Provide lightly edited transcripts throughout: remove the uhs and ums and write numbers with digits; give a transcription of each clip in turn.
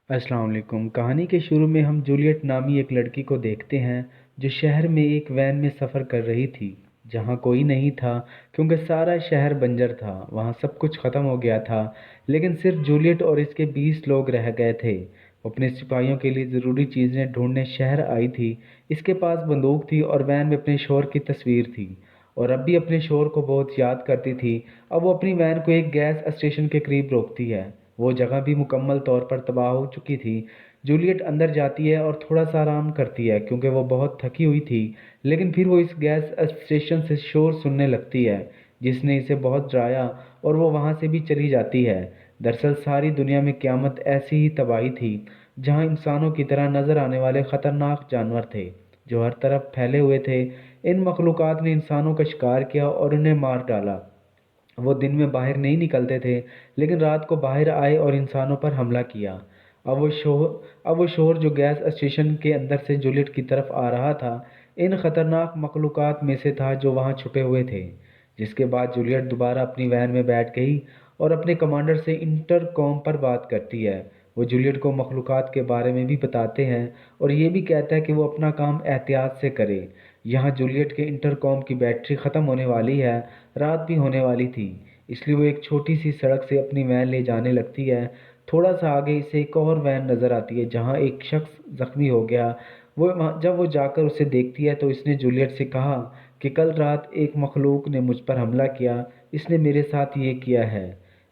अस्सलाम वालेकुम। कहानी के शुरू में हम जूलियट नामी एक लड़की को देखते हैं जो शहर में एक वैन में सफ़र कर रही थी जहाँ कोई नहीं था क्योंकि सारा शहर बंजर था। वहाँ सब कुछ ख़त्म हो गया था लेकिन सिर्फ जूलियट और इसके 20 लोग रह गए थे। वो अपने सिपाहियों के लिए ज़रूरी चीज़ें ढूंढने शहर आई थी। इसके पास बंदूक थी और वैन में अपने शोहर की तस्वीर थी और अब भी अपने शोहर को बहुत याद करती थी। अब वो अपनी वैन को एक गैस स्टेशन के करीब रोकती है। वो जगह भी मुकम्मल तौर पर तबाह हो चुकी थी। जूलियट अंदर जाती है और थोड़ा सा आराम करती है क्योंकि वो बहुत थकी हुई थी। लेकिन फिर वो इस गैस स्टेशन से शोर सुनने लगती है जिसने इसे बहुत डराया और वो वहाँ से भी चली जाती है। दरअसल सारी दुनिया में क़यामत ऐसी ही तबाही थी जहाँ इंसानों की तरह नज़र आने वाले ख़तरनाक जानवर थे जो हर तरफ फैले हुए थे। इन मखलूक़ात ने इंसानों का शिकार किया और उन्हें मार डाला। वो दिन में बाहर नहीं निकलते थे लेकिन रात को बाहर आए और इंसानों पर हमला किया। अब वो शोर जो गैस स्टेशन के अंदर से जूलियट की तरफ आ रहा था इन खतरनाक मखलूक़ात में से था जो वहाँ छुपे हुए थे। जिसके बाद जूलियट दोबारा अपनी वैन में बैठ गई और अपने कमांडर से इंटरकॉम पर बात करती है। वो जूलियट को मखलूक़ात के बारे में भी बताते हैं और ये भी कहता है कि वो अपना काम एहतियात से करे। यहाँ जूलियट के इंटरकॉम की बैटरी ख़त्म होने वाली है। रात भी होने वाली थी इसलिए वो एक छोटी सी सड़क से अपनी वैन ले जाने लगती है। थोड़ा सा आगे इसे एक और वैन नज़र आती है जहाँ एक शख्स ज़ख्मी हो गया। जब वो जाकर उसे देखती है तो इसने जूलियट से कहा कि कल रात एक मखलूक ने मुझ पर हमला किया। इसने मेरे साथ ये किया है।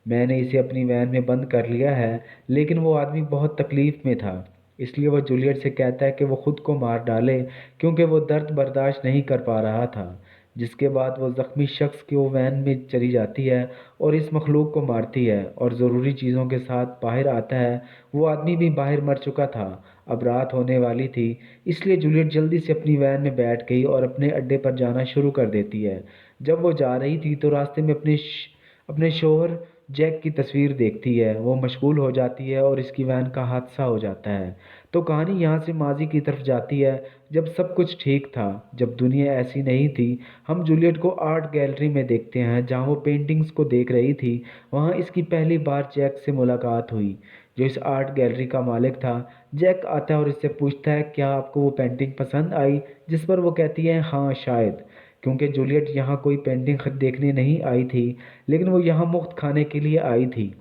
मैंने इसे अपनी वैन में बंद कर लिया है लेकिन वो आदमी बहुत तकलीफ़ में था। इसलिए वो जूलियट से कहता है कि वो खुद को मार डाले क्योंकि वो दर्द बर्दाश्त नहीं कर पा रहा था। जिसके बाद वो ज़ख्मी शख्स की वो वैन में चली जाती है और इस मखलूक को मारती है और ज़रूरी चीज़ों के साथ बाहर आता है। वो आदमी भी बाहर मर चुका था। अब रात होने वाली थी इसलिए जूलियट जल्दी से अपनी वैन में बैठ गई और अपने अड्डे पर जाना शुरू कर देती है। जब वो जा रही थी तो रास्ते में अपने शोहर जैक की तस्वीर देखती है। वो मशगूल हो जाती है और इसकी वैन का हादसा हो जाता है। तो कहानी यहाँ से माजी की तरफ जाती है जब सब कुछ ठीक था, जब दुनिया ऐसी नहीं थी। हम जूलियट को आर्ट गैलरी में देखते हैं जहाँ वो पेंटिंग्स को देख रही थी। वहाँ इसकी पहली बार जैक से मुलाकात हुई जो इस आर्ट गैलरी का मालिक था। जैक आता है और इससे पूछता है क्या आपको वो पेंटिंग पसंद आई, जिस पर वो कहती है हाँ शायद, क्योंकि जूलियट यहाँ कोई पेंटिंग देखने नहीं आई थी लेकिन वो यहाँ मुफ्त खाने के लिए आई थी।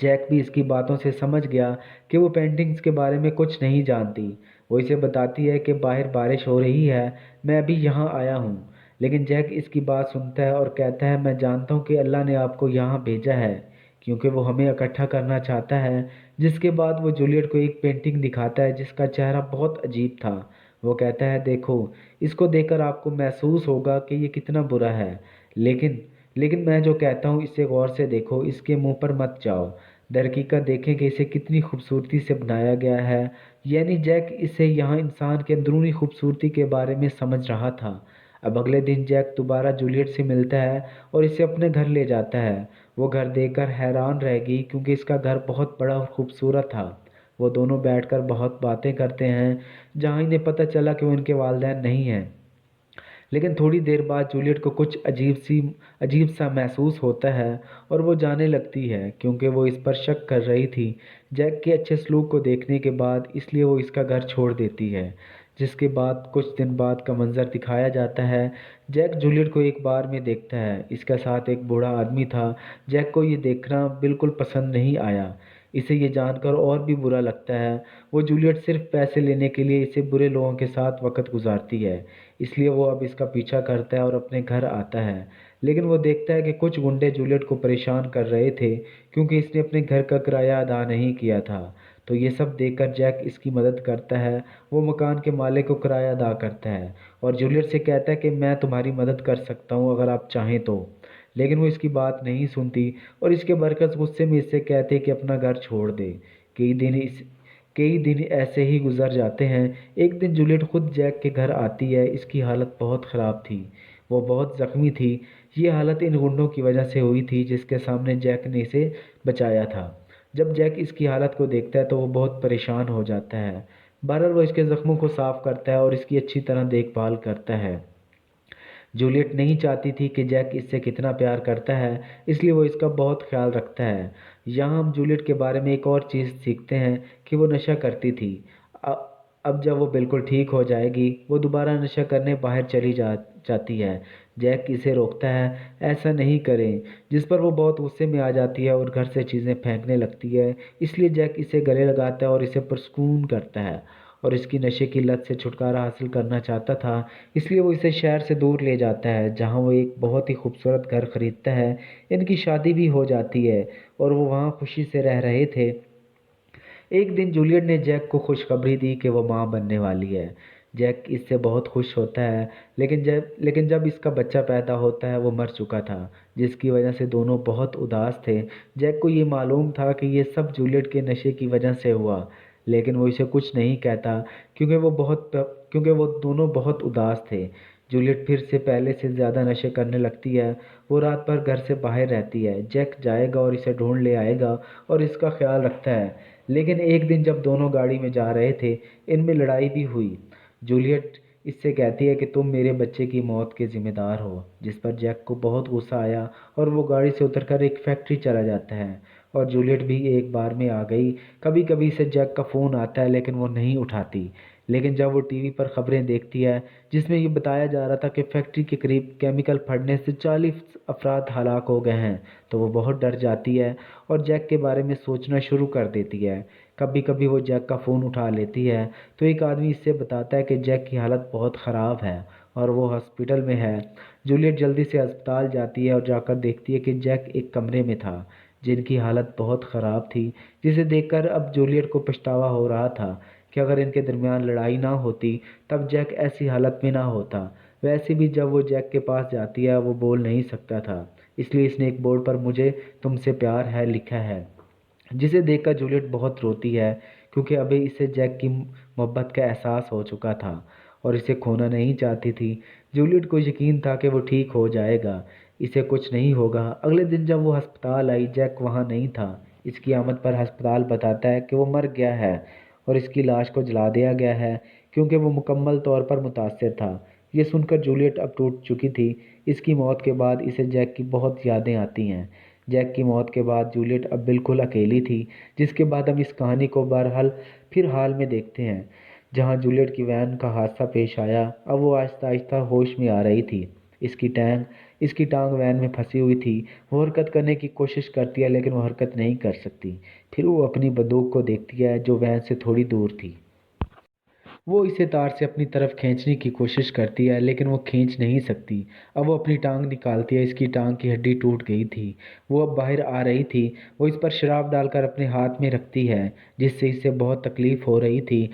जैक भी इसकी बातों से समझ गया कि वो पेंटिंग्स के बारे में कुछ नहीं जानती। वो इसे बताती है कि बाहर बारिश हो रही है, मैं अभी यहाँ आया हूँ। लेकिन जैक इसकी बात सुनता है और कहता है मैं जानता हूँ कि अल्लाह ने आपको यहाँ भेजा है क्योंकि वो हमें इकट्ठा करना चाहता है। जिसके बाद वो जूलियट को एक पेंटिंग दिखाता है जिसका चेहरा बहुत अजीब था। वो कहता है देखो, इसको देखकर आपको महसूस होगा कि ये कितना बुरा है, लेकिन लेकिन मैं जो कहता हूँ इसे गौर से देखो, इसके मुंह पर मत जाओ। दरकीकत देखें कि इसे कितनी खूबसूरती से बनाया गया है। यानी जैक इसे यहाँ इंसान के अंदरूनी खूबसूरती के बारे में समझ रहा था। अब अगले दिन जैक दोबारा जूलियट से मिलता है और इसे अपने घर ले जाता है। वो घर देखकर हैरान रह गई क्योंकि इसका घर बहुत बड़ा और खूबसूरत था। वो दोनों बैठकर बहुत बातें करते हैं जहाँ इन्हें पता चला कि वो इनके वालिदैन नहीं हैं। लेकिन थोड़ी देर बाद जूलियट को कुछ अजीब सा महसूस होता है और वो जाने लगती है क्योंकि वो इस पर शक कर रही थी जैक के अच्छे सलूक को देखने के बाद, इसलिए वो इसका घर छोड़ देती है। जिसके बाद कुछ दिन बाद का मंजर दिखाया जाता है। जैक जूलियट को एक बार में देखता है, इसके साथ एक बूढ़ा आदमी था। जैक को ये देखना बिल्कुल पसंद नहीं आया। इसे ये जानकर और भी बुरा लगता है। वो जूलियट सिर्फ पैसे लेने के लिए इसे बुरे लोगों के साथ वक्त गुजारती है, इसलिए वो अब इसका पीछा करता है और अपने घर आता है। लेकिन वो देखता है कि कुछ गुंडे जूलियट को परेशान कर रहे थे क्योंकि इसने अपने घर का किराया अदा नहीं किया था। तो ये सब देखकर जैक इसकी मदद करता है। वो मकान के मालिक को किराया अदा करता है और जूलियट से कहता है कि मैं तुम्हारी मदद कर सकता हूँ अगर आप चाहें तो। लेकिन वो इसकी बात नहीं सुनती और इसके बरकस गुस्से में इससे कहते कि अपना घर छोड़ दे। कई दिन इस कई दिन ऐसे ही गुजर जाते हैं। एक दिन जूलियट खुद जैक के घर आती है। इसकी हालत बहुत ख़राब थी, वो बहुत ज़ख्मी थी। ये हालत इन गुंडों की वजह से हुई थी जिसके सामने जैक ने इसे बचाया था। जब जैक इसकी हालत को देखता है तो वो बहुत परेशान हो जाता है। बहरहाल वो इसके ज़ख्मों को साफ़ करता है और इसकी अच्छी तरह देखभाल करता है। जूलियट नहीं चाहती थी कि जैक इससे कितना प्यार करता है, इसलिए वो इसका बहुत ख्याल रखता है। यहाँ हम जूलियट के बारे में एक और चीज़ सीखते हैं कि वो नशा करती थी। अ- अब जब वो बिल्कुल ठीक हो जाएगी, वो दोबारा नशा करने बाहर चली जाती है। जैक इसे रोकता है, ऐसा नहीं करें, जिस पर वो बहुत गुस्से में आ जाती है और घर से चीज़ें फेंकने लगती है। इसलिए जैक इसे गले लगाता है और इसे पुरस्कून करता है, और इसकी नशे की लत से छुटकारा हासिल करना चाहता था। इसलिए वो इसे शहर से दूर ले जाता है, जहाँ वो एक बहुत ही खूबसूरत घर खरीदता है। इनकी शादी भी हो जाती है और वो वहाँ खुशी से रह रहे थे। एक दिन जूलियट ने जैक को खुशखबरी दी कि वो माँ बनने वाली है। जैक इससे बहुत खुश होता है, लेकिन जब इसका बच्चा पैदा होता है वो मर चुका था, जिसकी वजह से दोनों बहुत उदास थे। जैक को ये मालूम था कि ये सब जूलियट के नशे की वजह से हुआ, लेकिन वो इसे कुछ नहीं कहता, क्योंकि वो दोनों बहुत उदास थे। जूलियट फिर से पहले से ज़्यादा नशे करने लगती है। वो रात भर घर से बाहर रहती है। जैक जाएगा और इसे ढूंढ ले आएगा और इसका ख्याल रखता है। लेकिन एक दिन जब दोनों गाड़ी में जा रहे थे, इनमें लड़ाई भी हुई। जूलियट इससे कहती है कि तुम मेरे बच्चे की मौत के जिम्मेदार हो, जिस पर जैक को बहुत गुस्सा आया और वो गाड़ी से उतरकर एक फैक्ट्री चला जाता है। और जूलियट भी एक बार में आ गई। कभी कभी इसे जैक का फ़ोन आता है, लेकिन वो नहीं उठाती। लेकिन जब वो टीवी पर खबरें देखती है, जिसमें ये बताया जा रहा था कि फैक्ट्री के करीब केमिकल फटने से 40 अफराद हलाक हो गए हैं, तो वो बहुत डर जाती है और जैक के बारे में सोचना शुरू कर देती है। कभी कभी वो जैक का फ़ोन उठा लेती है, तो एक आदमी इससे बताता है कि जैक की हालत बहुत ख़राब है और वो हॉस्पिटल में है। जूलियट जल्दी से अस्पताल जाती है और जाकर देखती है कि जैक एक कमरे में था, जिनकी हालत बहुत ख़राब थी, जिसे देखकर अब जूलियट को पछतावा हो रहा था कि अगर इनके दरमियान लड़ाई ना होती, तब जैक ऐसी हालत में ना होता। वैसे भी जब वो जैक के पास जाती है, वो बोल नहीं सकता था, इसलिए इसने एक बोर्ड पर मुझे तुमसे प्यार है लिखा है, जिसे देखकर जूलियट बहुत रोती है, क्योंकि अभी इसे जैक की मोहब्बत का एहसास हो चुका था और इसे खोना नहीं चाहती थी। जूलियट को यकीन था कि वो ठीक हो जाएगा, इसे कुछ नहीं होगा। अगले दिन जब वो अस्पताल आई, जैक वहाँ नहीं था। इसकी आमद पर अस्पताल बताता है कि वो मर गया है और इसकी लाश को जला दिया गया है, क्योंकि वो मुकम्मल तौर पर मुतासर था। ये सुनकर जूलियट अब टूट चुकी थी। इसकी मौत के बाद इसे जैक की बहुत यादें आती हैं। जैक की मौत के बाद जूलियट अब बिल्कुल अकेली थी, जिसके बाद हम इस कहानी को बहरहाल फिर हाल में देखते हैं, जहां जूलियट की वैन का हादसा पेश आया। अब वो आहिस्ता आहिस्ता होश में आ रही थी। इसकी टांग वैन में फंसी हुई थी। वो हरकत करने की कोशिश करती है, लेकिन वो हरकत नहीं कर सकती। फिर वो अपनी बंदूक को देखती है, जो वैन से थोड़ी दूर थी। वो इसे तार से अपनी तरफ खींचने की कोशिश करती है, लेकिन वो खींच नहीं सकती। अब वो अपनी टांग निकालती है। इसकी टांग की हड्डी टूट गई थी। वो अब बाहर आ रही थी। वो इस पर शराब डालकर अपने हाथ में रखती है, जिससे इसे बहुत तकलीफ हो रही थी।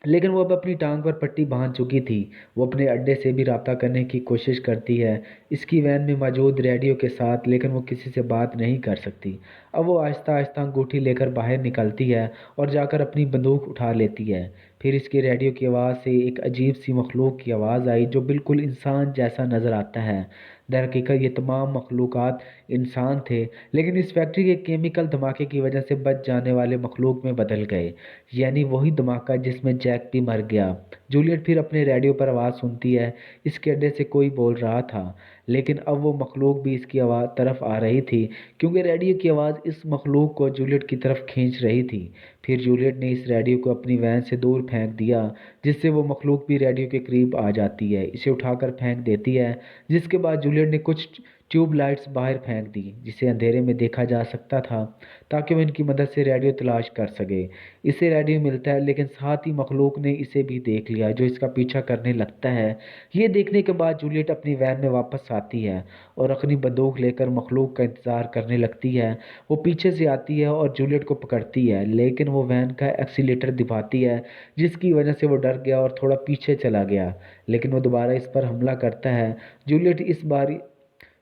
लेकिन वो अब अपनी टांग पर पट्टी बांध चुकी थी। वो अपने अड्डे से भी राब्ता करने की कोशिश करती है, इसकी वैन में मौजूद रेडियो के साथ, लेकिन वो किसी से बात नहीं कर सकती। अब वो आहिस्ता आहिस्ता अंगूठी लेकर बाहर निकलती है और जाकर अपनी बंदूक उठा लेती है। फिर इसके रेडियो की आवाज़ से एक अजीब सी मखलूक की आवाज़ आई, जो बिल्कुल इंसान जैसा नज़र आता है। दरहकीकत ये तमाम मखलूक़ात इंसान थे, लेकिन इस फैक्ट्री के केमिकल धमाके की वजह से बच जाने वाले मखलूक में बदल गए, यानी वही धमाका जिसमें जैक भी मर गया। जूलियट फिर अपने रेडियो पर आवाज़ सुनती है। इसके अड्डे से कोई बोल रहा था, लेकिन अब वो मखलूक भी इसकी आवाज़ तरफ आ रही थी, क्योंकि रेडियो की आवाज़ इस मखलूक को जूलियट की तरफ खींच रही थी। फिर जूलियट ने इस रेडियो को अपनी वैन से दूर फेंक दिया, जिससे वो मखलूक भी रेडियो के करीब आ जाती है। इसे उठाकर फेंक देती है, जिसके बाद जूलियट ने कुछ ट्यूब लाइट्स बाहर फेंक दी, जिसे अंधेरे में देखा जा सकता था, ताकि वो इनकी मदद से रेडियो तलाश कर सके। इसे रेडियो मिलता है, लेकिन साथ ही मखलूक ने इसे भी देख लिया, जो इसका पीछा करने लगता है। ये देखने के बाद जूलियट अपनी वैन में वापस आती है और अपनी बंदूक लेकर मखलूक का इंतज़ार करने लगती है। वो पीछे से आती है और जूलियट को पकड़ती है, लेकिन वो वैन का एक्सीलेटर दबाती है, जिसकी वजह से वो डर गया और थोड़ा पीछे चला गया। लेकिन वो दोबारा इस पर हमला करता है। जूलियट इस बार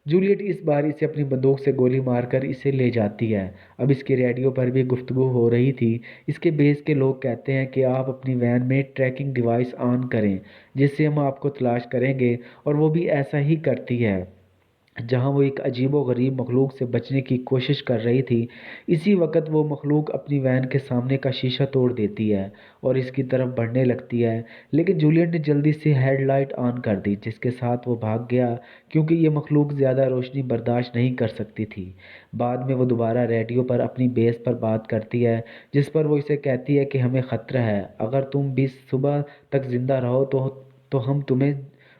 जूलियट इस बार इसे अपनी बंदूक से गोली मारकर इसे ले जाती है। अब इसके रेडियो पर भी गुफ्तगू हो रही थी। इसके बेस के लोग कहते हैं कि आप अपनी वैन में ट्रैकिंग डिवाइस ऑन करें, जिससे हम आपको तलाश करेंगे, और वो भी ऐसा ही करती है। जहाँ वो एक अजीब व गरीब मखलूक से बचने की कोशिश कर रही थी। इसी वक्त वो मखलूक अपनी वैन के सामने का शीशा तोड़ देती है और इसकी तरफ बढ़ने लगती है, लेकिन जूलियट ने जल्दी से हेडलाइट ऑन कर दी, जिसके साथ वो भाग गया क्योंकि ये मखलूक ज़्यादा रोशनी बर्दाश्त नहीं कर सकती थी। बाद में वो दोबारा रेडियो पर अपनी बेस पर बात करती है, जिस पर वो इसे कहती है कि हमें ख़तरा है, अगर तुम भी सुबह तक ज़िंदा रहो तो हम तुम्हें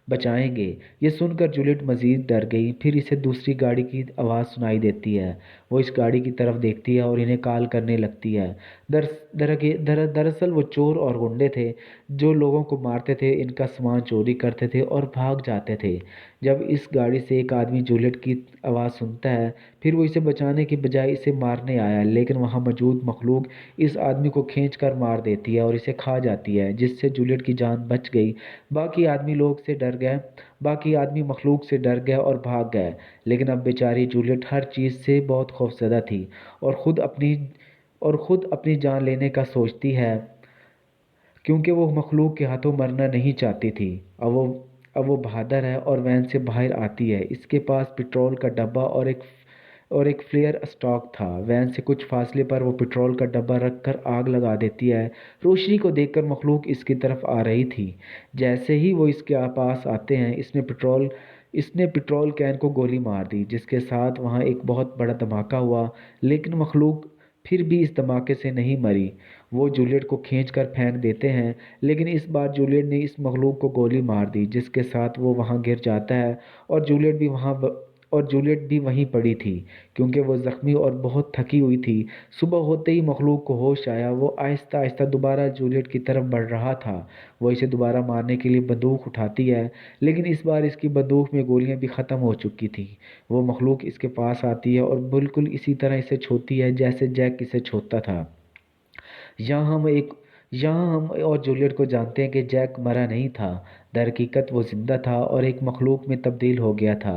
बचाएंगे। ये सुनकर जूलियट मज़ीद डर गई। फिर इसे दूसरी गाड़ी की आवाज़ सुनाई देती है। वो इस गाड़ी की तरफ देखती है और इन्हें कॉल करने लगती है। दरअसल वो चोर और गुंडे थे जो लोगों को मारते थे, इनका सामान चोरी करते थे और भाग जाते थे। जब इस गाड़ी से एक आदमी जूलियट की आवाज़ सुनता है, फिर वो इसे बचाने की बजाय इसे मारने आया, लेकिन वहाँ मौजूद मखलूक इस आदमी को खींच कर मार देती है और इसे खा जाती है, जिससे जूलियट की जान बच गई। बाकी आदमी लोग से डर गए बाकी आदमी मखलूक से डर गए और भाग गए, लेकिन अब बेचारी जूलियट हर चीज़ से बहुत खौफजदा थी और खुद अपनी जान लेने का सोचती है, क्योंकि वो मखलूक के हाथों मरना नहीं चाहती थी। अब वो बहादुर है और वैन से बाहर आती है। इसके पास पेट्रोल का डब्बा और एक फ्लेयर स्टॉक था। वैन से कुछ फासले पर वो पेट्रोल का डब्बा रखकर आग लगा देती है। रोशनी को देखकर मखलूक इसकी तरफ आ रही थी। जैसे ही वो इसके पास आते हैं, इसने पेट्रोल कैन को गोली मार दी, जिसके साथ वहाँ एक बहुत बड़ा धमाका हुआ, लेकिन मखलूक फिर भी इस धमाके से नहीं मरी। वो जूलियट को खींचकर फेंक देते हैं, लेकिन इस बार जूलियट ने इस मखलूक को गोली मार दी, जिसके साथ वो वहाँ गिर जाता है और जूलियट भी वहीं पड़ी थी, क्योंकि वो ज़ख्मी और बहुत थकी हुई थी। सुबह होते ही मखलूक को होश आया। वो आहिस्ता आहिस्ता दोबारा जूलियट की तरफ बढ़ रहा था। वो इसे दोबारा मारने के लिए बंदूक उठाती है, लेकिन इस बार इसकी बंदूक में गोलियां भी ख़त्म हो चुकी थी। वो मखलूक इसके पास आती है और बिल्कुल इसी तरह इसे छूती है जैसे जैक इसे छूता था। यहाँ हम एक यहाँ हम और जूलियट को जानते हैं कि जैक मरा नहीं था। दरहकीकत वो जिंदा था और एक मखलूक में तब्दील हो गया था।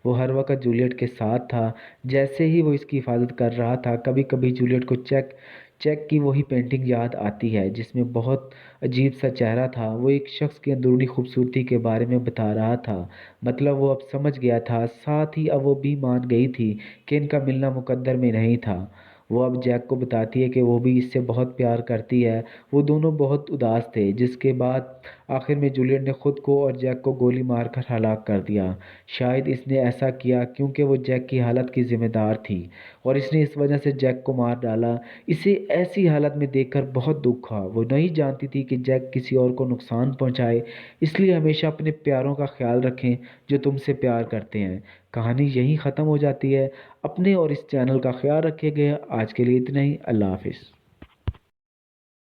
वो हर वक्त जूलियट के साथ था, जैसे ही वो इसकी हिफाजत कर रहा था। कभी कभी जूलियट को चेक की वही पेंटिंग याद आती है, जिसमें बहुत अजीब सा चेहरा था। वो एक शख्स की अंदरूनी खूबसूरती के बारे में बता रहा था। मतलब वो अब समझ गया था, साथ ही अब वो भी मान गई थी कि इनका मिलना मुकद्दर में नहीं था। वो अब जैक को बताती है कि वो भी इससे बहुत प्यार करती है। वो दोनों बहुत उदास थे, जिसके बाद आखिर में जूलियट ने खुद को और जैक को गोली मारकर हलाक कर दिया। शायद इसने ऐसा किया क्योंकि वो जैक की हालत की जिम्मेदार थी और इसने इस वजह से जैक को मार डाला। इसे ऐसी हालत में देखकर बहुत दुख हुआ। वो नहीं जानती थी कि जैक किसी और को नुकसान पहुंचाए। इसलिए हमेशा अपने प्यारों का ख्याल रखें जो तुमसे प्यार करते हैं। कहानी यहीं ख़त्म हो जाती है। अपने और इस चैनल का ख्याल रखिएगा। आज के लिए इतना ही। अल्लाह हाफिज़।